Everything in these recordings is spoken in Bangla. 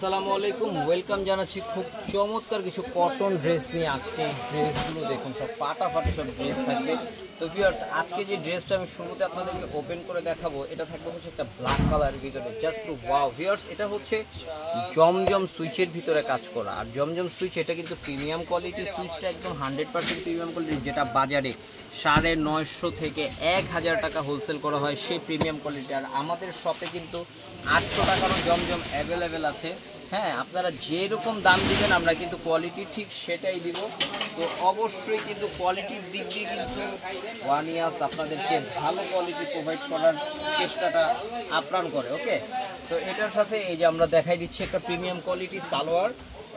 আসসালামু আলাইকুম, ওয়েলকাম জানাচ্ছি খুব চমৎকার কিছু কটন ড্রেস নিয়ে। আজকে এই ড্রেসগুলো দেখুন, সব ফাটাফাটি সব ড্রেস থাকবে। তো ভিউয়ার্স, আজকে যে ড্রেসটা আমি শুরুতে আপনাদেরকে ওপেন করে দেখাবো, এটা থাকবে হচ্ছে একটা ব্ল্যাক কালারের ভিতরে। জাস্ট ওয়াও ভিউয়ার্স, এটা হচ্ছে জমজম সুইচের ভিতরে কাজ করা। আর জমজম সুইচ এটা কিন্তু প্রিমিয়াম কোয়ালিটির সুইচটা, একদম 100% প্রিমিয়াম কোয়ালিটির, যেটা বাজারে 950 থেকে 1000 টাকা হোলসেল করা হয়, সেই প্রিমিয়াম কোয়ালিটি। আর আমাদের শপে কিন্তু 800 টাকারও জমজম অ্যাভেলেবেল আছে। হ্যাঁ, আপনারা যেরকম দাম দিবেন আমরা কিন্তু কোয়ালিটি ঠিক সেটাই দিব। তো অবশ্যই কিন্তু কোয়ালিটির দিক দিয়ে কিন্তু ওয়ান ইয়ার্স আপনাদেরকে ভালো কোয়ালিটি প্রোভাইড করার চেষ্টাটা আপ্রাণ করে। ওকে, তো এটার সাথে এই যে আমরা দেখাই দিচ্ছি একটা প্রিমিয়াম কোয়ালিটি সালোয়ার,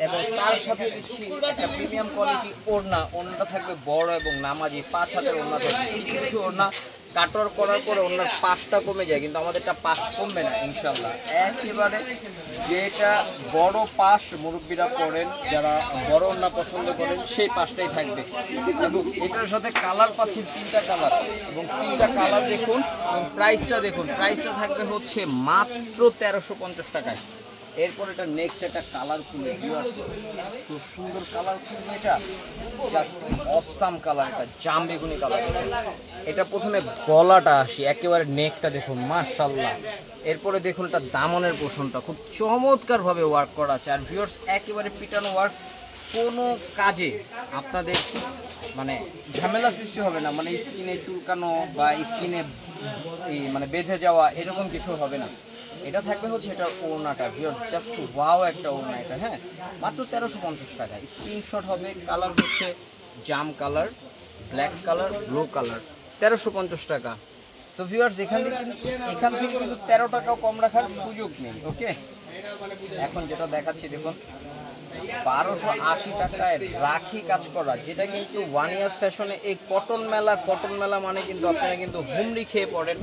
এবং তার সাথে দিচ্ছি একটা প্রিমিয়াম কোয়ালিটি ওড়না। ওড়নাটা থাকবে বড় এবং নামাজি, 5 হাতের ওড়না থাকবে। কিছু ওড়না কাটর করার পরে ওনার পাশটা কমে যায়, কিন্তু আমাদেরটা পাশ কমবে না ইনশাল্লাহ। একেবারে যেটা বড় পাশ মুরব্বীরা পরেন, যারা বড় ওড়না পছন্দ করেন, সেই পাশটাই থাকবে। এবং এটার সাথে কালার পাচ্ছেন 3টা কালার, এবং 3টা কালার দেখুন। এবং প্রাইসটা দেখুন, প্রাইসটা থাকবে হচ্ছে মাত্র 1350 টাকায়। এরপর এটা নেক্সট একটা কালার খুলবে, খুব সুন্দর কালার খুলবে, এটা জাস্ট অসাম কালার, এটা জাম বেগুনি কালার। এটা প্রথমে গলাটা আসি, একেবারে নেকটা দেখুন মাশাআল্লাহ। এরপরে দেখুন এটা দামনের পোর্শনটা খুব চমৎকার ভাবে ওয়ার্ক করা আছে। আর ভিউয়ার্স, একেবারে পিটানো ওয়ার্ক, কোনো কাজে আপনাদের মানে ঝামেলা সৃষ্টি হবে না, মানে স্কিনে চুলকানো বা স্কিনে মানে বেঁধে যাওয়া এরকম কিছু হবে না। এটা থাকবে হচ্ছে এটার ওড়নাটা, ভিউয়ার্স জাস্ট ওয়াও একটা ওড়না এটা। হ্যাঁ, মাত্র 1350 টাকা। স্ক্রিনশট হবে। কালার হচ্ছে জাম colour, black colour, blue colour, 1350 টাকা। তো ভিউয়ার্স, এখান থেকে কিন্তু 13 টাকাও কম রাখার সুযোগ নেই। ওকে, এখন যেটা দেখাচ্ছি দেখুন, 1280 টাকায় রাখি কাজ করা, যেটা কিন্তু ওয়ান ইয়ার্স ফ্যাশনে এই কটন মেলা মানে কিন্তু আপনারা কিন্তু হুমড়ি খেয়ে পড়েন।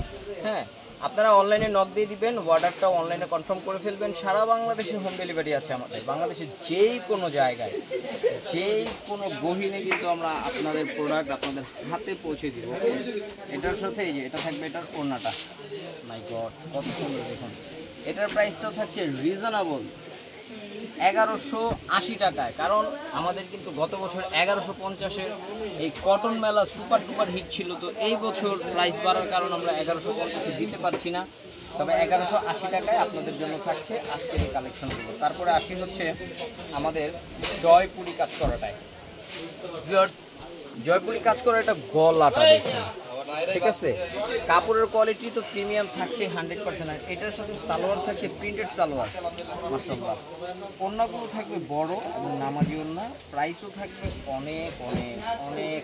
হ্যাঁ, আপনারা অনলাইনে নক দিয়ে দিবেন, অর্ডারটা অনলাইনে কনফার্ম করে ফেলবেন। সারা বাংলাদেশে হোম ডেলিভারি আছে আমাদের। বাংলাদেশের যেই কোনো জায়গায়, যেই কোনো গহীনে কিন্তু আমরা আপনাদের প্রোডাক্ট আপনাদের হাতে পৌঁছে দিব। এটার সাথে এই যে এটা থাকবে এটার ওড়নাটা, মাই গড কত সুন্দর দেখুন। এটার প্রাইসটাও থাকছে রিজনেবল 1180 টাকায়। কারণ আমাদের কিন্তু গত বছর 1150-এ এই কটন মেলা সুপার টুপার হিট ছিল। তো এই বছর প্রাইস বাড়ার কারণ আমরা 1150-এ দিতে পারছি না, তবে 1180 টাকায় আপনাদের জন্য থাকছে আজকের এই কালেকশনগুলো। তারপরে আসি হচ্ছে আমাদের জয়পুরি কাজ করাটায়। ভিউয়ার্স, জয়পুরি কাজ করা এটা গলাটা দেখুন, ঠিক আছে। কাপড়ের কোয়ালিটি তো প্রিমিয়াম থাকছে 100%। আর এটার সাথে সালোয়ার থাকছে প্রিন্টেড সালোয়ার, মাশাআল্লাহ। ওড়নাগুলো থাকবে বড় এবং নামাজি ওড়না। প্রাইসও থাকবে অনেক অনেক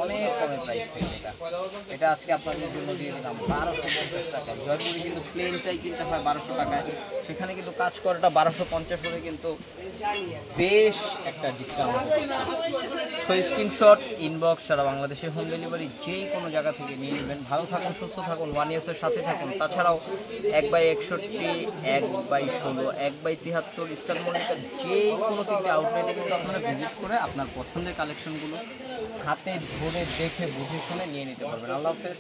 অনেক কমে প্রাইস থেকে। এটা আজকে আপনাদের জন্য দিয়ে দিলাম 1250 টাকায়। জয়পুরি কিন্তু প্লেনটাই কিনতে হয় 1200 টাকায়, সেখানে কিন্তু কাজ করাটা 1250 করে কিন্তু বেশ একটা ডিসকাউন্ট হচ্ছে। তো স্ক্রিনশট, ইনবক্স, সারা বাংলাদেশে হোম ডেলিভারি যেই কোনো জায়গা থেকে নিয়ে নেবেন। ভালো থাকুন, সুস্থ থাকুন, ওয়ান ইয়ার্সের সাথে থাকুন। তাছাড়াও 1/61, 1/16, 1/73 স্টার মনিকা যেই কোনো 3টে আউটলেটে কিন্তু আপনারা ভিজিট করে আপনার পছন্দের কালেকশনগুলো হাতে ধরে দেখে বুঝে শুনে নিয়ে নিতে পারবেন। আল্লাহ হাফেজ।